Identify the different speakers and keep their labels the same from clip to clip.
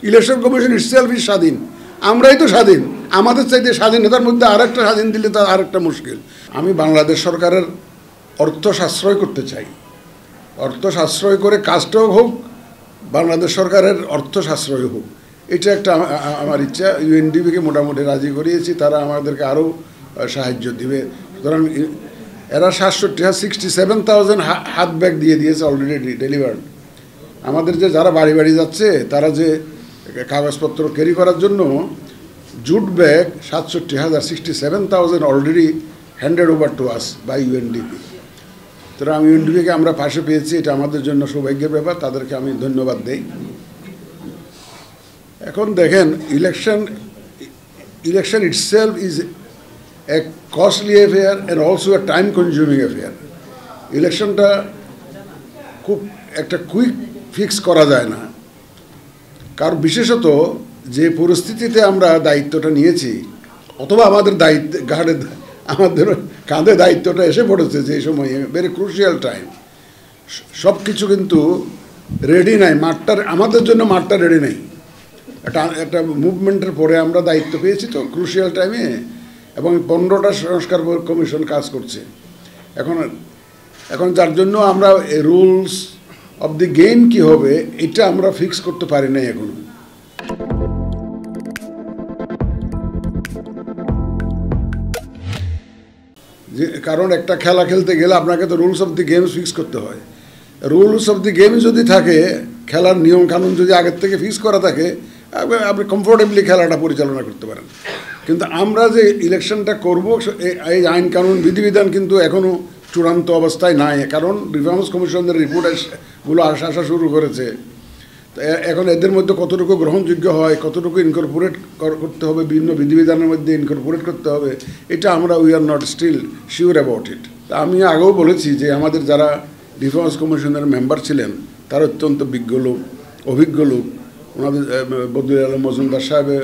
Speaker 1: Election commission itself is স্বাধীন, আমরাই তো স্বাধীন। আমাদের চাইতে স্বাধীনতার মধ্যে আরেকটা স্বাধীন দিলে তার আরেকটা মুশকিল। আমি বাংলাদেশ সরকারের অর্থ সাশ্রয় করতে চাই, অর্থ সাশ্রয় করে কাজটাও হোক, বাংলাদেশ সরকারের অর্থ সাশ্রয় হোক, এটা একটা আমার ইচ্ছা। ইউএনডিপিকে মোটামুটি রাজি করিয়েছি, তারা আমাদেরকে আরও সাহায্য দিবে। সুতরাং এরা 67,000 হাত ব্যাগ দিয়ে দিয়েছে, অলরেডি ডেলিভার্ড। আমাদের যে যারা বাড়ি বাড়ি যাচ্ছে তারা যে কাগজপত্র ক্যারি করার জন্য jute bag 67,000 already handed over to us by UNDP. সুতরাং ইউএনডিপিকে আমরা পাশে পেয়েছি, এটা আমাদের জন্য সৌভাগ্যের ব্যাপার, তাদেরকে আমি ধন্যবাদ দেই। এখন দেখেন, election itself is a costly affair and also a time consuming affair. ইলেকশনটা খুব একটা কুইক ফিক্স করা যায় না, কারণ বিশেষত যে পরিস্থিতিতে আমরা দায়িত্বটা নিয়েছি, অথবা আমাদের আমাদের কাঁধে দায়িত্বটা এসে পড়েছে, যে সময়ে ভেরি ক্রুশিয়াল টাইম, সব কিছু কিন্তু রেডি নাই, আমাদের জন্য মাঠটা রেডি নেই। একটা মুভমেন্টের পরে আমরা দায়িত্ব পেয়েছি তো ক্রুশিয়াল টাইমে, এবং 15টা সংস্কার কমিশন কাজ করছে এখন যার জন্য আমরা রুলস অফ দি গেম কি হবে এটা আমরা ফিক্স করতে পারি নাই এখনো। যে কারণ একটা খেলা খেলতে গেলে আপনাকে তো rules of the games fix করতে হয়। রুলস অফ দি গেম যদি থাকে, খেলার নিয়ম কানুন যদি আগের থেকে ফিক্স করা থাকে, আপনি কমফোর্টেবলি খেলাটা পরিচালনা করতে পারেন। কিন্তু আমরা যে ইলেকশনটা করব, এই আইন কানুন বিধিবিধান কিন্তু এখনও চূড়ান্ত অবস্থায় নাই, কারণ রিফর্মস কমিশনের রিপোর্টগুলো আসা শুরু করেছে। এখন এদের মধ্যে কতটুকু গ্রহণযোগ্য হয়, কতটুকু ইনকর্পোরেট করতে হবে, বিভিন্ন বিধিবিধানের মধ্যে ইনকর্পোরেট করতে হবে, এটা আমরা we are not still sure about it. আমি আগেও বলেছি যে আমাদের যারা রিফর্মস কমিশনের মেম্বার ছিলেন তারা অত্যন্ত অভিজ্ঞ লোক। ওনাদের বদরুল আলম মজুমদার সাহেবের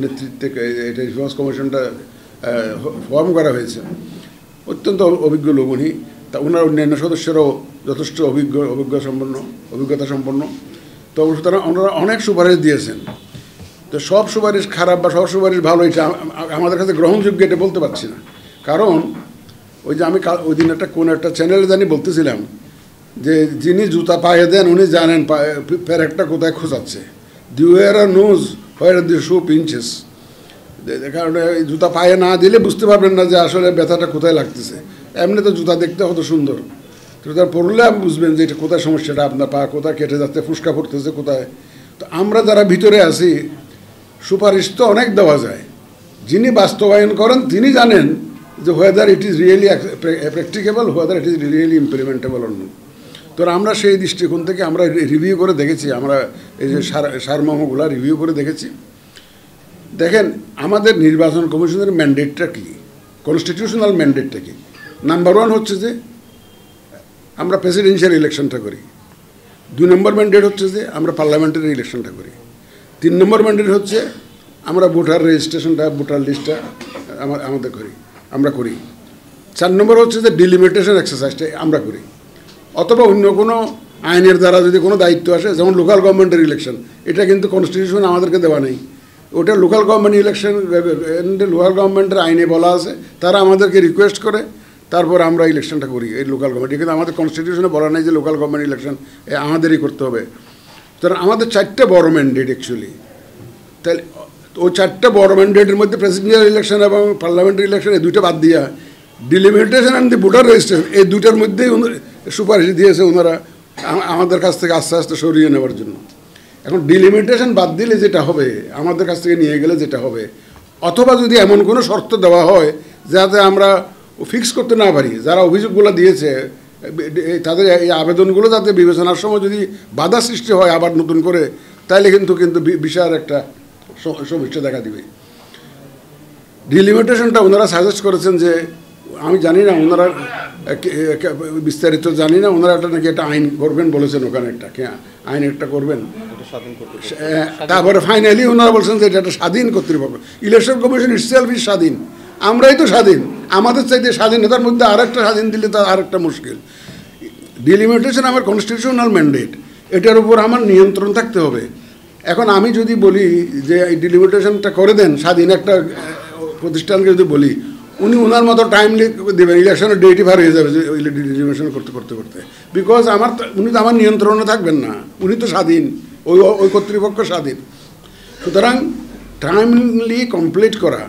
Speaker 1: নেতৃত্বে এটা রিফর্মস কমিশনটা ফর্ম করা হয়েছে, অত্যন্ত অভিজ্ঞ লোক উনি। তা ওনার অন্যান্য সদস্যরাও যথেষ্ট অভিজ্ঞতা সম্পন্ন। তো সুতরাং ওনারা অনেক সুপারিশ দিয়েছেন। তো সব সুপারিশ খারাপ বা সব সুপারিশ ভালো, এটা আমাদের কাছে গ্রহণযোগ্য এটা বলতে পারছি না। কারণ ওই যে আমি ওই দিন কোন একটা চ্যানেলে জানি বলতেছিলাম যে যিনি জুতা পায়ে দেন উনি জানেন প্যারেকটা কোথায় খোঁচাচ্ছে। দি ওয়ারার নোজ হোয়ার দি শু পিঞ্চেস। কারণ জুতা পায়ে না দিলে বুঝতে পারবেন না যে আসলে ব্যথাটা কোথায় লাগতেছে। এমনি তো জুতা দেখতে কত সুন্দর, জুতা পরলে আপনি বুঝবেন যে এটা কোথায় সমস্যাটা, আপনার পা কোথায় কেটে যাচ্ছে, ফুসকা পড়তেছে কোথায়। তো আমরা যারা ভিতরে আছি, সুপারিশ তো অনেক দেওয়া যায়, যিনি বাস্তবায়ন করেন তিনি জানেন যে whether it is really practicable, whether it is really implementable অন্য। তো আমরা সেই দৃষ্টিকোণ থেকে আমরা রিভিউ করে দেখেছি, আমরা এই যে সারমর্মগুলো রিভিউ করে দেখেছি। দেখেন, আমাদের নির্বাচন কমিশনের ম্যান্ডেটটা কী, কনস্টিটিউশনাল ম্যান্ডেটটা কী। নাম্বার 1 হচ্ছে যে আমরা প্রেসিডেন্সিয়াল ইলেকশনটা করি। 2 নম্বর ম্যান্ডেট হচ্ছে যে আমরা পার্লামেন্টারি ইলেকশনটা করি। 3 নম্বর ম্যান্ডেট হচ্ছে আমরা ভোটার রেজিস্ট্রেশনটা, ভোটার লিস্টটা আমরা করি। 4 নম্বর হচ্ছে যে ডিলিমিটেশন এক্সারসাইজটা আমরা করি। অথবা অন্য কোনো আইনের দ্বারা যদি কোনো দায়িত্ব আসে, যেমন লোকাল গভর্নমেন্টের ইলেকশন, এটা কিন্তু কনস্টিটিউশন আমাদেরকে দেওয়া নেই। ওটা লোকাল গভর্নমেন্ট ইলেকশন, লোকাল গভর্নমেন্টের আইনে বলা আছে, তারা আমাদেরকে রিকোয়েস্ট করে, তারপর আমরা ইলেকশনটা করি এই লোকাল গভর্নমেন্ট। কিন্তু আমাদের কনস্টিটিউশনে বলা নেই যে লোকাল গভর্নমেন্ট ইলেকশন আমাদেরই করতে হবে। কারণ আমাদের 4টে বড় ম্যান্ডেট অ্যাকচুয়ালি। তাহলে ওই 4টে বড় ম্যান্ডেটের মধ্যে প্রেসিডেন্সিয়াল ইলেকশন এবং পার্লামেন্টারি ইলেকশন, এই 2টা বাদ দিয়া delimitation and the voter registration, এই 2টার মধ্যেই সুপারিশ দিয়েছে ওনারা আমাদের কাছ থেকে আস্তে আস্তে সরিয়ে নেওয়ার জন্য। এখন ডিলিমিটেশন বাদ দিলে যেটা হবে, আমাদের কাছ থেকে নিয়ে গেলে যেটা হবে, অথবা যদি এমন কোনো শর্ত দেওয়া হয় যাতে আমরা ফিক্স করতে না পারি, যারা অভিযোগগুলো দিয়েছে তাদের এই আবেদনগুলো যাতে বিবেচনার সময় যদি বাধা সৃষ্টি হয় আবার নতুন করে, তাহলে কিন্তু বিশাল একটা সমস্যা দেখা দিবে। ডিলিমিটেশনটা ওনারা সাজেস্ট করেছেন যে, আমি জানি না ওনারা বিস্তারিত জানি না, ওনারা একটা নাকি একটা আইন করবেন বলেছেন, ওখানে একটা আইন একটা করবেন। তারপরে ফাইনালি ওনারা বলছেন যে এটা একটা স্বাধীন কর্তৃপক্ষ। ইলেকশন কমিশন ইটসেলফ ইজ স্বাধীন, আমরাই তো স্বাধীন, আমাদের চাইতে স্বাধীনতার মধ্যে আরেকটা স্বাধীন দিলে তার আরেকটা মুশকিল। ডিলিমিটেশন আমার কনস্টিটিউশনাল ম্যান্ডেট, এটার উপর আমার নিয়ন্ত্রণ থাকতে হবে। এখন আমি যদি বলি যে এই ডিলিমিটেশনটা করে দেন স্বাধীন একটা প্রতিষ্ঠানকে যদি বলি, উনি ওনার মতো টাইমলি দেবেন, ইলেকশনের ডেটই পার হয়ে যাবে ডিলিমিটেশন করতে করতে করতে, বিকজ উনি তো আমার নিয়ন্ত্রণে থাকবেন না, উনি তো স্বাধীন, ওই কর্তৃপক্ষ স্বাধীন। সুতরাং টাইমলি কমপ্লিট করা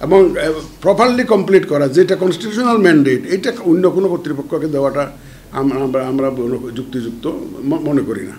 Speaker 1: এবং প্রপারলি কমপ্লিট করা যেটা কনস্টিটিউশনাল ম্যান্ডেট, এটা অন্য কোনো কর্তৃপক্ষকে দেওয়াটা আমরা যুক্তিযুক্ত মনে করি না।